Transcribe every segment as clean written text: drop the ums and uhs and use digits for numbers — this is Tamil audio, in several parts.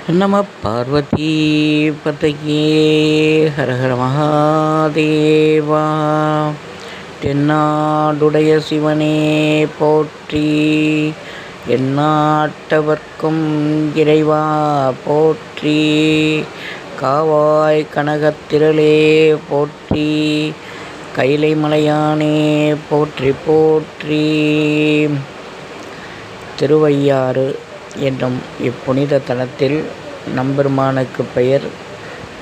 நம பார்வதி பதையே ஹரஹர மகாதேவா. தென்னாடுடைய சிவனே போற்றி, எந்நாட்டவர்க்கும் இறைவா போற்றி. காவாய் கனகத்திரளே போற்றி, கைலை மலையானே போற்றி போற்றி. திருவையாறு என்னும் இப்புனித தலத்தில் நம்பெருமானுக்கு பெயர்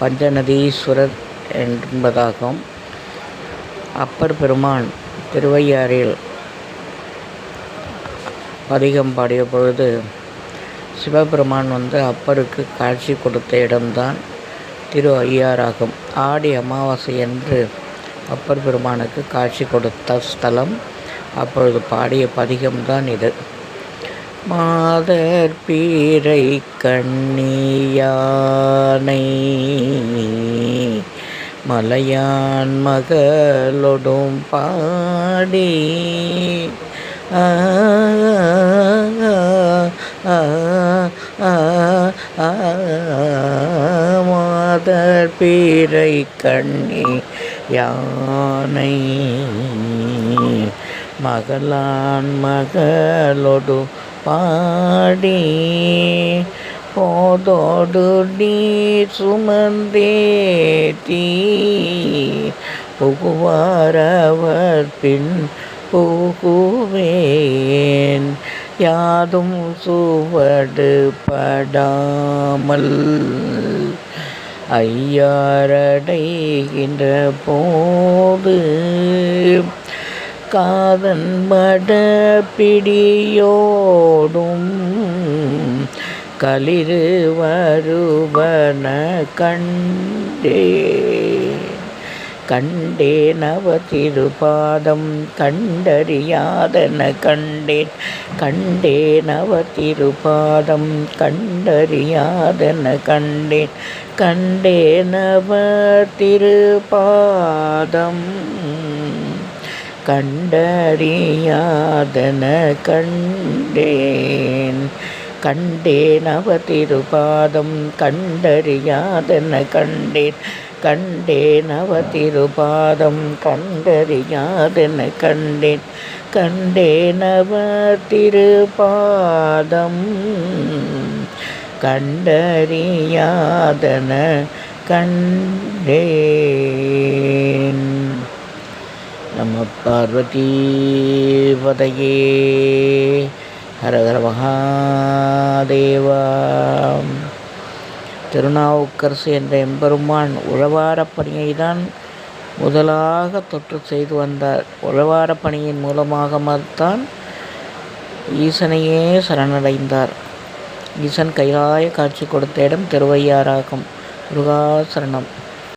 பஞ்சநதீஸ்வரர் என்பதாகும். அப்பர் பெருமான் திருவையாறில் பதிகம் பாடிய பொழுது சிவபெருமான் அப்பருக்கு காட்சி கொடுத்த இடம்தான் திரு ஐயாறாகும். ஆடி அமாவாசை என்று அப்பர் பெருமானுக்கு காட்சி கொடுத்த ஸ்தலம். அப்பொழுது பாடிய பதிகம்தான் இது. மாதர் பீரை கண்ணியானை மலையான் மகளொடும் பாடி மாதர் பீரை கண்ணி யானை மகளான் மகளொடு பாடி போதோடு நீர் சுமந்தேத்தி புகுவாரவர் பின் புகுவேன் யாதும் சுவடு படாமல் ஐயாரடைகின்ற போது காதன் மட பிடியோடும் களிறு வருவன கண்டேன் அவ திருபாதம் கண்டறியாதன கண்டேன் அவ திருபாதம் கண்டறியாதன கண்டேன் அவ திருபாதம் கண்டறியாதன கண்டேன் அவ திருபாதம் கண்டறியாதன கண்டேன் அவ திருபாதம் கண்டறியாதன கண்டேன் அவ திருபாதம் கண்டறியாதன கண்டேன். நம பார்வதி பதையே ஹரஹர மகாதேவா. திருநாவுக்கரசு என்ற எம்பெருமான் உழவாரப் பணியை தான் முதலாக தொற்று செய்து வந்தார். உழவாரப் பணியின் மூலமாகத்தான் ஈசனையே சரணடைந்தார். ஈசன் கைலாய காட்சி கொடுத்த இடம் திருவையாறாகும். முருகாசரணம்.